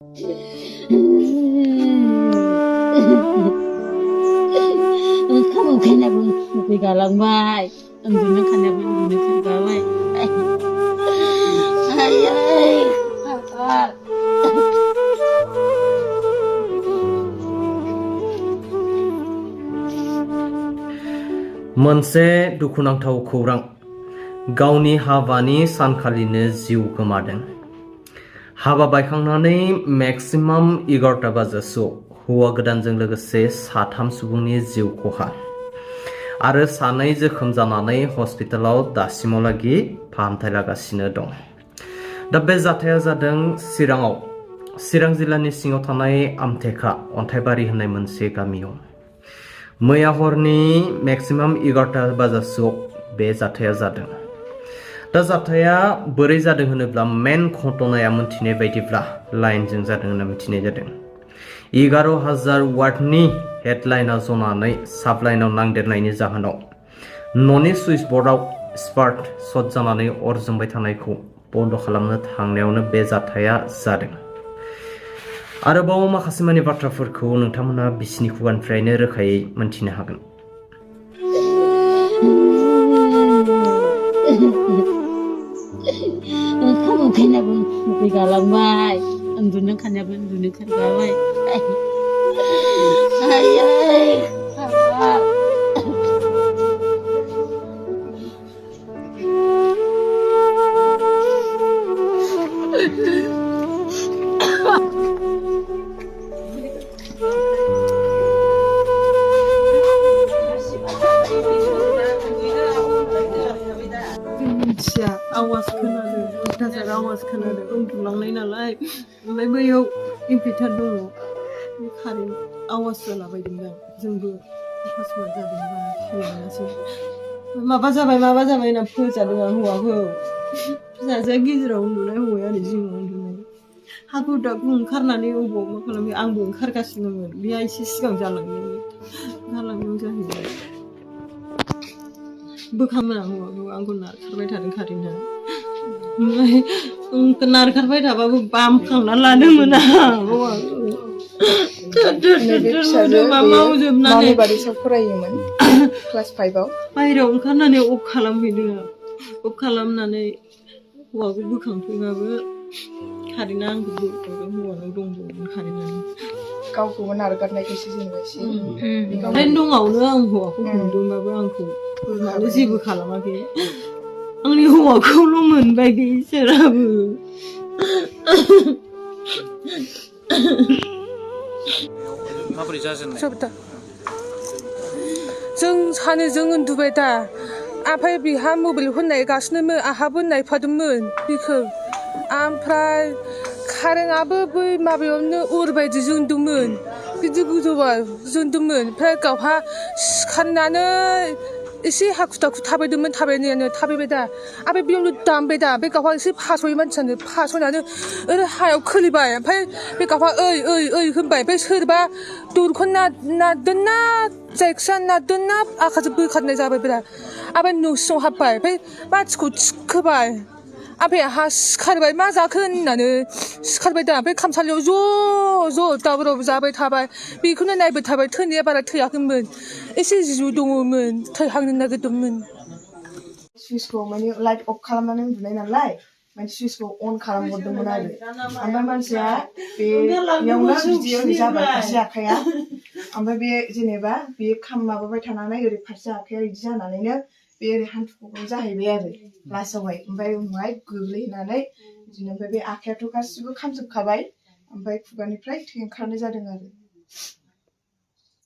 Kamu kenapa sampai galang baik? Untungnya kenapa untungnya kenapa baik? Ayah, apa? मोनसे दुखुनांथाव खौरां गावनि हाबानि सानखालिनो जिउ गोमादों। हाबा बायखांनानै मेक्सिमाम 11 बाजासोआव हौवा गोदानजों लोगोसे 3 सुबुंनि जिउ खहा आरो 2 जोखोम जानानै हस्पिटालाव दासिमावलागि फाहामथाय लागासिनो दं। दा बे जाथाया जादों चिरां जिल्लानि सिङाव थानाय आमथेखा अन्थाइबारि होननाय मोनसे गामियाव। मैया हरनि मेक्सिमाम 11 बाजासोआव बे जाथाया जादों। दा जाथाया बोरै जादों होनोब्ला मेन घटनाया मोनथिनाय बायदिब्ला लाइनजों जादों होनना मिथिनाय जादों। 11,000 वाटनि हेडलाइना जनानै साबलाइनाव नांदेरनायनि जाहोनाव न'नि सुइच बर्डआव स्पार्क शर्ट जानानै अर जोंबाय थानायखौ बन्द खालामनो थांनायावनो बे जाथाया जादों। आरोबाव माखासे मानि बाथ्राफोरखौ नोंथांमोना बिसिनि खुगानिफ्रायनो रोखायै मोनथिनो हागोन। Kamu kenapa sampai galang baik? Untungnya kenapa untungnya kenapa baik? Ayah, apa? आवाज खोनादों अयथासार आवाज खोनादों उन्दुलांनाय नालाय ओमफ्राय बैयाव इनभार्टार दङ कारेन्ट आवाज जालाबायदों जोंबो अकस्मात जादों बारा खेल मोनासै माबा जाबाय होनना फोजादों आं हौवाखौ फिसाजोआ गेजेराव उन्दुनाय हौवाया ओरै जिङाव उन्दुनाय हाखु दाखु ओंखारनानै अबाव मा खालामो आंबो ओंखारगासिनोमोन बेहा एसे सिगां जालांदों जाहैबाय बोखामोन आं हौवाखौ आंखौ नारखारबाय थादों कारेन्टआ ओमफ्राय नारखारबाय थाबाबो बामखांना लादोंमोन आं मावजोबनानै फरायोमोन क्लास 5 आव बाहेरायाव ओंखारनानै अफ खालामहैदों अफ खालामनानै हौवाखौ बोखांफैबाबो कारेन्टआ आंखौ बोखांदों हौवानाव दंबावोमोन कारेन्टआनो गावखौबो नारगारनायखौसो जेनेबा एसे दङावनो आं हौवाखौ हमदोंबाबो आंखौ मानो जेबो खालामाखै आंनि हौवाखौल' मोनबाय बे इसोराबो माबोरै जाजेननाय जों सानैजों उन्दुबाय दा ओमफ्राय बिहा मबाइल नायगासिनोमोन आंहाबो नायफादोंमोन बेखौ ओमफ्राय कारेन्टआबो बै माबायावनो अरबायदि जोंदोंमोन गिदिर गोजौआव जोंदोंमोन ओमफ्राय गावहा सिखारनानै एसे हाखु दाखु थाबायबाय दा ओमफ्राय बेयावनो दामबाय दा बे गावहा एसे फासयो मानसियानो फासयनानै ओरै हायाव खोलैबाय ओमफ्राय बे गावहा ओइ होनबाय ओमफ्राय सोरबा दरखौ नारदोंना जायखिया नारदोंना आखाइजों बोखारनाय जाबाय बिराद ओमफ्राय न' सिङाव हाबबाय ओमफ्राय मानसिखौ थिखोबाय ओमफ्राय आंहा सिखारबाय मा जाखो होननानै सिखारबाय दा ओमफ्राय खामसालियाव ज' दावराव जाबाय थाबाय बेखौनो नायबाय थाबाय थैनाया बारा थैयाखैमोन एसे जिउ दङमोन थैहांनो नागिरदोंमोन सुइचखौ माने लाइट अफ खालामनानै उन्दुनाय नालाय माने सुइचखौ अन खालामहरदोंमोन आरो ओमफ्राय मानसिया बेयावनो बिदि ओरै जाबाय फारसे आखाइया ओमफ्राय बे जेनेबा बे माबाबाय थानानै ओरै फारसे आखाइया बिदि जानानैनो बे ओरै हान्थुखौ जाहैबाय आरो लास्टआवहाय ओमफ्राय उनावहाय गोग्लैनानै बिदिनो ओमफ्राय बे आखाइयाथ' गासिबो खामजोबखाबाय ओमफ्राय खुगानिफ्राय थै ओंखारनाय जादों आरो